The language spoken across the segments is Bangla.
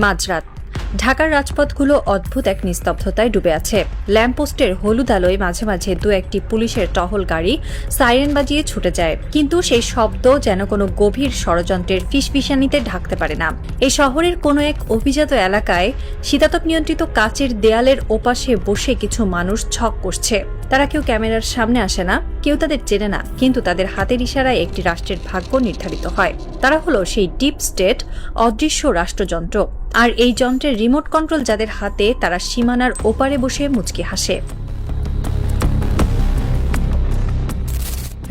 মাঝরাত ঢাকার রাজপথগুলো অদ্ভুত এক নিস্তব্ধতায় ডুবে আছে। ল্যাম্পপোস্টের হলুদ আলোয় মাঝে মাঝে দু একটি পুলিশের টহল গাড়ি সাইরেন বাজিয়ে ছুটে যায়, কিন্তু সেই শব্দ যেন কোনো গভীর ষড়যন্ত্রের ফিসফিসানিতে ঢাকতে পারে না। এই শহরের কোনো এক অভিজাত এলাকায় শীতাতপ নিয়ন্ত্রিত কাচের দেয়ালের ওপাশে বসে কিছু মানুষ ছক কষছে। তারা কেউ ক্যামেরার সামনে আসে না, কেউ তাদের চেনে না, কিন্তু তাদের হাতের ইশারায় একটি রাষ্ট্রের ভাগ্য নির্ধারিত হয়। তারা হলো সেই ডিপ স্টেট, অদৃশ্য রাষ্ট্রযন্ত্র। আর এই যন্ত্রের রিমোট কন্ট্রোল যাদের হাতে, তারা সীমানার ওপারে বসে মুচকি হাসে।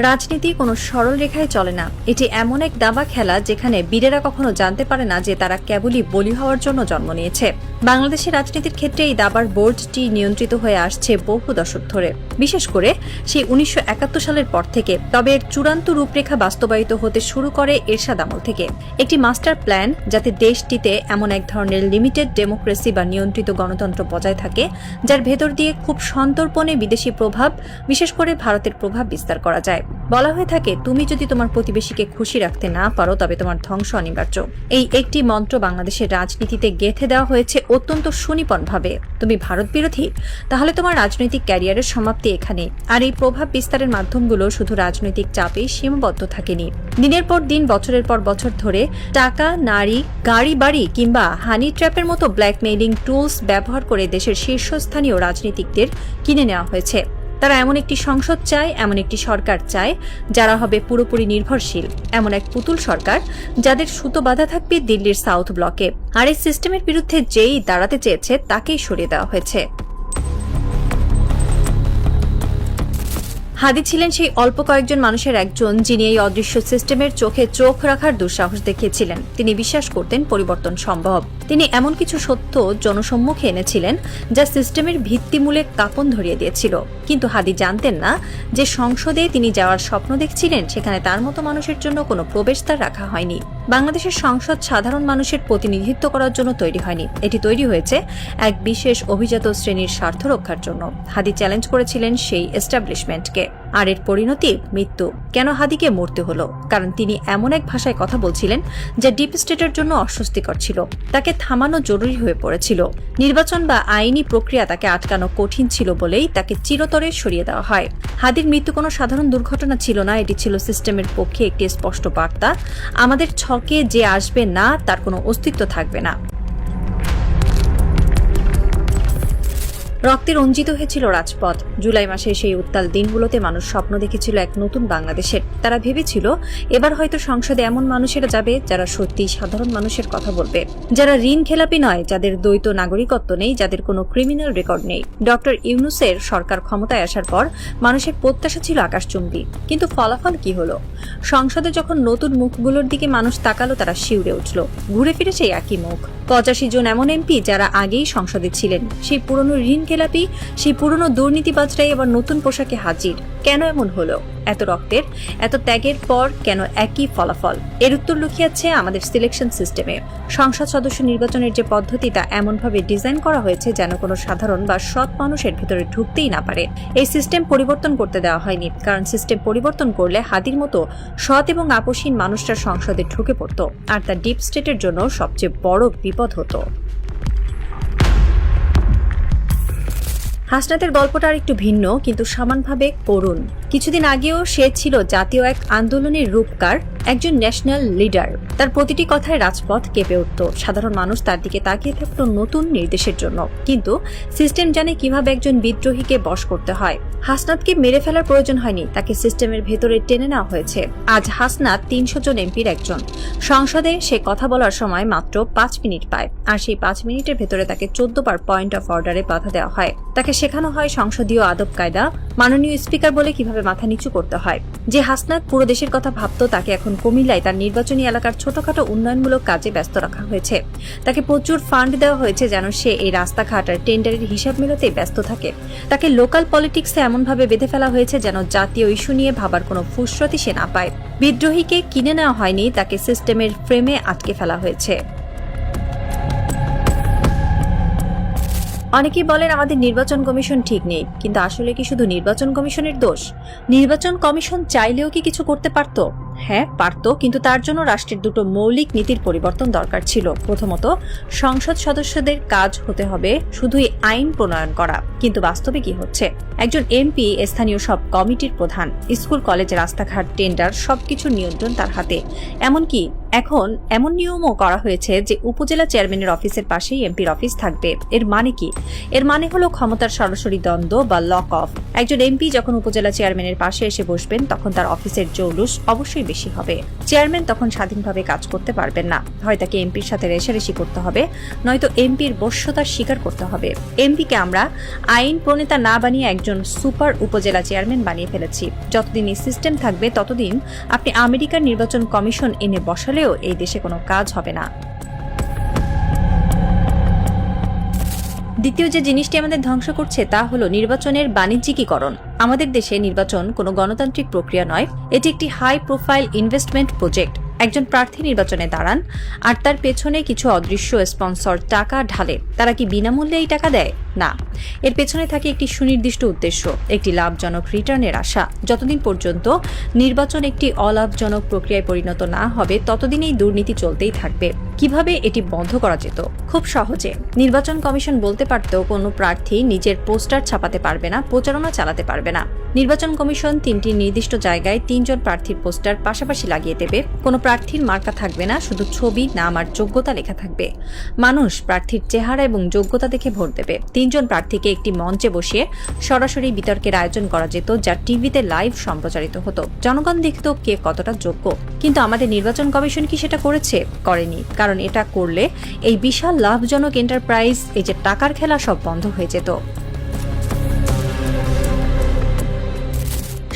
রাজনীতি কোনো সরল রেখায় চলে না। এটি এমন এক দাবা খেলা যেখানে বীরেরা কখনো জানতে পারে না যে তারা কেবলই বলি হওয়ার জন্য জন্ম নিয়েছে। বাংলাদেশের রাজনীতির ক্ষেত্রে এই দাবার বোর্ডটি নিয়ন্ত্রিত হয়ে আসছে বহু দশক ধরে, বিশেষ করে সেই 1971 সালের পর থেকে। তবে এর চূড়ান্ত রূপরেখা বাস্তবায়িত হতে শুরু করে এরশাদ আমল থেকে। একটি মাস্টার প্ল্যান যাতে দেশটিতে এমন এক ধরনের লিমিটেড ডেমোক্রেসি বা নিয়ন্ত্রিত গণতন্ত্র বজায় থাকে, যার ভেতর দিয়ে খুব সন্তর্পণে বিদেশি প্রভাব, বিশেষ করে ভারতের প্রভাব বিস্তার করা যায়। বলা হয়ে থাকে, তুমি যদি তোমার প্রতিবেশীকে খুশি রাখতে না পারো তবে তোমার ধ্বংস অনিবার্য। এই একটি মন্ত্র বাংলাদেশের রাজনীতিতে গেঁথে দেওয়া হয়েছে অত্যন্ত সুনিপুণভাবে। তুমি ভারত বিরোধী, তাহলে তোমার রাজনৈতিক ক্যারিয়ারের সমাপ্তি এখানে। আর এই প্রভাব বিস্তারের মাধ্যমগুলো শুধু রাজনৈতিক চাপেই সীমাবদ্ধ থাকেনি। দিনের পর দিন, বছরের পর বছর ধরে টাকা, নারী, গাড়ি বাড়ি কিংবা হানি ট্র্যাপের মতো ব্ল্যাকমেইলিং টুলস ব্যবহার করে দেশের শীর্ষস্থানীয় রাজনীতিকদের কিনে নেওয়া হয়েছে। তারা এমন একটি সংসদ চায়, এমন একটি সরকার চায় যারা হবে পুরোপুরি নির্ভরশীল, এমন এক পুতুল সরকার যাদের সুতো বাঁধা থাকবে দিল্লির সাউথ ব্লকে। আর এই সিস্টেমের বিরুদ্ধে যেই দাঁড়াতে চেয়েছে তাকেই সরিয়ে দেওয়া হয়েছে। হাদি ছিলেন সেই অল্প কয়েকজন মানুষের একজন যিনি এই অদৃশ্য সিস্টেমের চোখে চোখ রাখার দুঃসাহস দেখিয়েছিলেন। তিনি বিশ্বাস করতেন পরিবর্তন সম্ভব। তিনি এমন কিছু সত্য জনসম্মুখে এনেছিলেন যা সিস্টেমের ভিত্তিমূলে কাঁপন ধরিয়ে দিয়েছিল। কিন্তু হাদি জানতেন না যে সংসদে তিনি যাওয়ার স্বপ্ন দেখছিলেন সেখানে তার মতো মানুষের জন্য কোনো প্রবেশদ্বার রাখা হয়নি। বাংলাদেশের সংসদ সাধারণ মানুষের প্রতিনিধিত্ব করার জন্য তৈরি হয়নি, এটি তৈরি হয়েছে এক বিশেষ অভিজাত শ্রেণীর স্বার্থ রক্ষার জন্য। হাদি চ্যালেঞ্জ করেছিলেন সেই এস্টাবলিশমেন্টকে, আর এর পরিণতি মৃত্যু। কেন হাদিকে মরতে হলো? কারণ তিনি এমন এক ভাষায় কথা বলছিলেন যা ডিপ স্টেটের জন্য অস্বস্তিকর ছিল। তাকে থামানো জরুরি হয়ে পড়েছিল। নির্বাচন বা আইনি প্রক্রিয়া তাকে আটকানো কঠিন ছিল বলেই তাকে চিরতরে সরিয়ে দেওয়া হয়। হাদির মৃত্যু কোনো সাধারণ দুর্ঘটনা ছিল না, এটি ছিল সিস্টেমের পক্ষে একটি স্পষ্ট বার্তা। আমাদের ছকে যে আসবে না তার কোনো অস্তিত্ব থাকবে না। রক্তে রঞ্জিত হয়েছিল রাজপথ। জুলাই মাসে সেই উত্তাল দিনগুলোতে মানুষ স্বপ্ন দেখেছিল এক নতুন বাংলাদেশের। তারা ভেবেছিল এবার হয়তো সংসদে এমন মানুষেরা যাবে যারা সত্যি সাধারণ মানুষের কথা বলবে, যারা ঋণ খেলাপি নয়, যাদের দ্বৈত নাগরিকত্ব নেই, যাদের কোনো ক্রিমিনাল রেকর্ড নেই। ডক্টর ইউনূসের সরকার ক্ষমতায় আসার পর মানুষের প্রত্যাশা ছিল আকাশচুম্বী, কিন্তু ফলাফল কি হলো? সংসদে যখন নতুন মুখগুলোর দিকে মানুষ তাকালো, তারা শিউরে উঠল। ঘুরে ফিরে সেই একই মুখ। 85 জন এমন এমপি যারা আগেই সংসদে ছিলেন, সেই পুরনো ঋণ খেলাপি, সেই পুরনো দুর্নীতিবাজরাই এবার নতুন পোশাকে হাজির। কেন এমন হলো? এত রক্তের, এত ত্যাগের পর কেন একই ফলাফল? এর উত্তর লুকিয়ে আছে আমাদের সিলেকশন সিস্টেমে। সংসদ সদস্য নির্বাচনের যে পদ্ধতি, তা এমনভাবে ডিজাইন করা হয়েছে যেন কোনো সাধারণ বা সৎ মানুষের ভিতরে ঢুকতেই না পারে। এই সিস্টেম পরিবর্তন করতে দেওয়া হয়নি, কারণ সিস্টেম পরিবর্তন করলে হাদির মতো সৎ এবং আপোষহীন মানুষরা সংসদে ঢুকে পড়ত, আর তা ডিপ স্টেটের জন্য সবচেয়ে বড় বিপদ হতো। হাসনাতের গল্পটা আর একটু ভিন্ন, কিন্তু সমানভাবে করুণ। কিছুদিন আগেও সে ছিল জাতীয় এক আন্দোলনের রূপকার, একজন ন্যাশনাল লিডার। তার প্রতিটি কথায় রাজপথ কেঁপে উঠত। সাধারণ মানুষ তার দিকে তাকিয়ে থাকত নতুন নির্দেশের জন্য। কিন্তু সিস্টেম জানে কিভাবে একজন বিদ্রোহীকে বশ করতে হয়। হাসনাতকে মেরে ফেলার প্রয়োজন হয়নি, তাকে সিস্টেমের ভেতরে টেনে নেওয়া হয়েছে। আজ হাসনাত 300 জন এমপির একজন। সংসদে সে কথা বলার সময় মাত্র 5 মিনিট পায়, আর সেই 5 মিনিটের ভেতরে তাকে 14 বার পয়েন্ট অফ অর্ডারে বাধা দেওয়া হয়। তাকে শেখানো হয় সংসদীয় আদব কায়দা, মাননীয় স্পিকার বলে কিভাবে মাথা নিচু করতে হয়। যে হাসনাত পুরো দেশের কথা ভাবত, তাকে এখন কুমিল্লায় তার নির্বাচনী এলাকার ছোটখাটো উন্নয়নমূলক কাজে ব্যস্ত রাখা হয়েছে। তাকে প্রচুর ফান্ড দেওয়া হয়েছে যেন সে এই রাস্তাঘাট আর টেন্ডারের হিসাব মেলাতেই ব্যস্ত থাকে। তাকে লোকাল পলিটিক্সে এমনভাবে বেঁধে ফেলা হয়েছে যেন জাতীয় ইস্যু নিয়ে ভাবার কোনো ফুসরতি সে না পায়। বিদ্রোহীকে কিনে নেওয়া হয়নি, তাকে সিস্টেমের ফ্রেমে আটকে ফেলা হয়েছে। অনেকেই বলেন আমাদের নির্বাচন কমিশন ঠিক নেই, কিন্তু আসলে কি শুধু নির্বাচন কমিশনের দোষ? নির্বাচন কমিশন চাইলেও কি কিছু করতে পারত? হ্যাঁ পারত, কিন্তু তার জন্য রাষ্ট্রের দুটো মৌলিক নীতির পরিবর্তন দরকার ছিল। প্রথমত, সংসদ সদস্যদের কাজ হতে হবে শুধুই আইন প্রণয়ন করা, কিন্তু বাস্তবে কি হচ্ছে? একজন এমপি স্থানীয় সব কমিটির প্রধান, স্কুল কলেজ রাস্তাঘাট টেন্ডার সবকিছুর নিয়ন্ত্রণ তার হাতে। এমনকি এখন এমন নিয়মও করা হয়েছে যে উপজেলা চেয়ারম্যানের অফিসের পাশেই এমপির অফিস থাকবে। এর মানে কি? এর মানে হলো ক্ষমতার সরাসরি দ্বন্দ্ব বা লক অফ। একজন এমপি যখন উপজেলা চেয়ারম্যানের পাশে এসে বসবেন তখন তার অফিসের জৌলুস অবশ্যই বেশি হবে। চেয়ারম্যান তখন স্বাধীনভাবে কাজ করতে পারবেন না, হয় তাকে এমপির সাথে রেষারেষি করতে হবে, নয়তো এমপির বশ্যতা স্বীকার করতে হবে। এমপিকে আমরা আইন প্রণেতা না বানিয়ে একজন সুপার উপজেলা চেয়ারম্যান বানিয়ে ফেলেছি। যতদিন এই সিস্টেম থাকবে ততদিন আপনি আমেরিকার নির্বাচন কমিশন এনে বসালেও এই দেশে কোনো কাজ হবে না। দ্বিতীয় যে জিনিসটি আমাদের ধ্বংস করছে তা হলো নির্বাচনের বাণিজ্যিকীকরণ। আমাদের দেশে নির্বাচন কোনো গণতান্ত্রিক প্রক্রিয়া নয়, এটি একটি হাই প্রোফাইল ইনভেস্টমেন্ট প্রজেক্ট। একজন প্রার্থী নির্বাচনে দাঁড়ান আর তার পেছনে কিছু অদৃশ্য স্পন্সর টাকা ঢালে। তারা কি বিনামূল্যে এই টাকা দেয়? না, এর পেছনে থাকে একটি সুনির্দিষ্ট উদ্দেশ্য, একটি লাভজনক রিটার্নের আশা। যতদিন পর্যন্ত নির্বাচন একটি অলাভজনক প্রক্রিয়ায় পরিণত না হবে ততদিন এই দুর্নীতি চলতেই থাকবে। কিভাবে এটি বন্ধ করা যেত? খুব সহজে। নির্বাচন কমিশন বলতে পারত কোনো প্রার্থী নিজের পোস্টার ছাপাতে পারবে না, প্রচারণা চালাতে পারবে না। নির্বাচন কমিশন 3টি নির্দিষ্ট জায়গায় 3 জন প্রার্থীর পোস্টার পাশাপাশি লাগিয়ে দেবে। কোনো প্রার্থীর মার্কা থাকবে না, শুধু ছবি, নাম আর যোগ্যতা লেখা থাকবে। মানুষ প্রার্থীর চেহারা এবং যোগ্যতা দেখে ভোট দেবে। 3 জন প্রার্থীকে একটি মঞ্চে বসিয়ে সরাসরি বিতর্কের আয়োজন করা যেত, যা টিভিতে লাইভ সম্প্রচারিত হতো। জনগণ দেখত কে কতটা যোগ্য। কিন্তু আমাদের নির্বাচন কমিশন কি সেটা করেছে? করেনি। কারণ এটা করলে এই বিশাল লাভজনক এন্টারপ্রাইজ, এই যে টাকার খেলা, সব বন্ধ হয়ে যেত।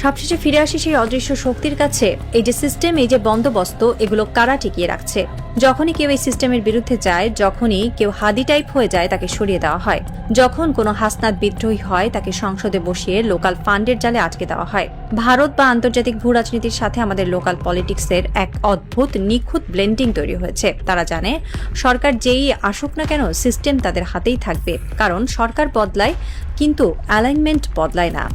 সবশেষে ফিরে আসি সেই অদৃশ্য শক্তির কাছে। এই যে সিস্টেম, এই যে বন্দোবস্ত, এগুলো কারা টিকিয়ে রাখছে? যখনই কেউ এই সিস্টেমের বিরুদ্ধে যায়, যখনই কেউ হাদি টাইপ হয়ে যায়, তাকে সরিয়ে দেওয়া হয়। যখন কোনো হাসনাত বিদ্রোহী হয়, তাকে সংসদে বসিয়ে লোকাল ফান্ডের জালে আটকে দেওয়া হয়। ভারত বা আন্তর্জাতিক ভূ রাজনীতির সাথে আমাদের লোকাল পলিটিক্সের এক অদ্ভুত নিখুঁত ব্লেন্ডিং তৈরি হয়েছে। তারা জানে সরকার যেই আসুক না কেন, সিস্টেম তাদের হাতেই থাকবে। কারণ সরকার বদলায়, কিন্তু অ্যালাইনমেন্ট বদলায় না।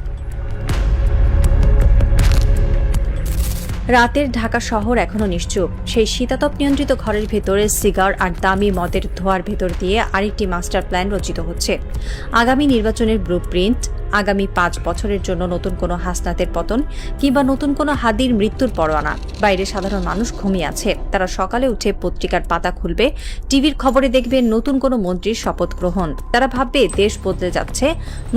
রাতের ঢাকা শহর এখনো নিশ্চুপ। সেই শীতাতপ নিয়ন্ত্রিত ঘরের ভেতরে সিগার আর দামি মদের ধোঁয়ার ভেতর দিয়ে আরেকটি মাস্টার প্ল্যান রচিত হচ্ছে। আগামী নির্বাচনের ব্লুপ্রিন্ট, আগামী 5 বছরের জন্য নতুন কোনো হাসনাতের পতন কিংবা নতুন কোনো হাদির মৃত্যুর পরোয়ানা। বাইরে সাধারণ মানুষ ঘুমিয়ে আছে। তারা সকালে উঠে পত্রিকার পাতা খুলবে, টিভির খবরে দেখবে নতুন কোনো মন্ত্রীর শপথ গ্রহণ। তারা ভাববে দেশ বদলে যাচ্ছে,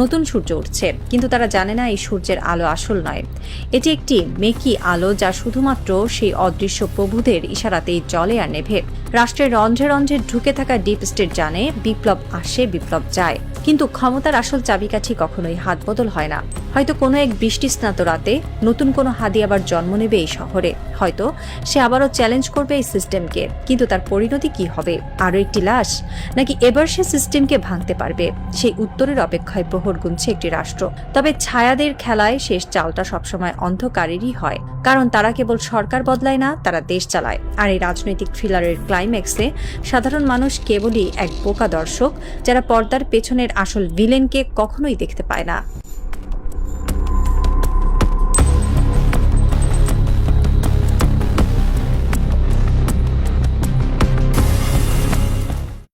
নতুন সূর্য উঠছে। কিন্তু তারা জানে না এই সূর্যের আলো আসল নয়, এটি একটি মেকি আলো, যা শুধুমাত্র সেই অদৃশ্য প্রভুদের ইশারাতেই জ্বলে আর নেভে। রাষ্ট্রের রন্ধ্রে রন্ধ্রে ঢুকে থাকা ডিপ স্টেট জানে বিপ্লব আসে, বিপ্লব যায়, কিন্তু ক্ষমতার আসল চাবিকাঠি কখনোই হাত বদল হয় না। হয়তো কোনো এক বৃষ্টি স্নাত রাতে নতুন কোনো হাদি আবার জন্ম নেবে এই শহরে। হয়তো সে আবারও চ্যালেঞ্জ করবে এই সিস্টেমকে। কিন্তু তার পরিণতি কি হবে? আরও একটি লাশ, নাকি এবার সে সিস্টেমকে ভাঙতে পারবে? সেই উত্তরের অপেক্ষায় প্রহর গুনছে একটি রাষ্ট্র। তবে ছায়াদের খেলায় শেষ চালটা সবসময় অন্ধকারেরই হয়, কারণ তারা কেবল সরকার বদলায় না, তারা দেশ চালায়। আর এই রাজনৈতিক থ্রিলারের ক্লাইম্যাক্সে সাধারণ মানুষ কেবলই এক বোকা দর্শক, যারা পর্দার পেছনের আসল ভিলেনকে কখনোই দেখতে পায় না।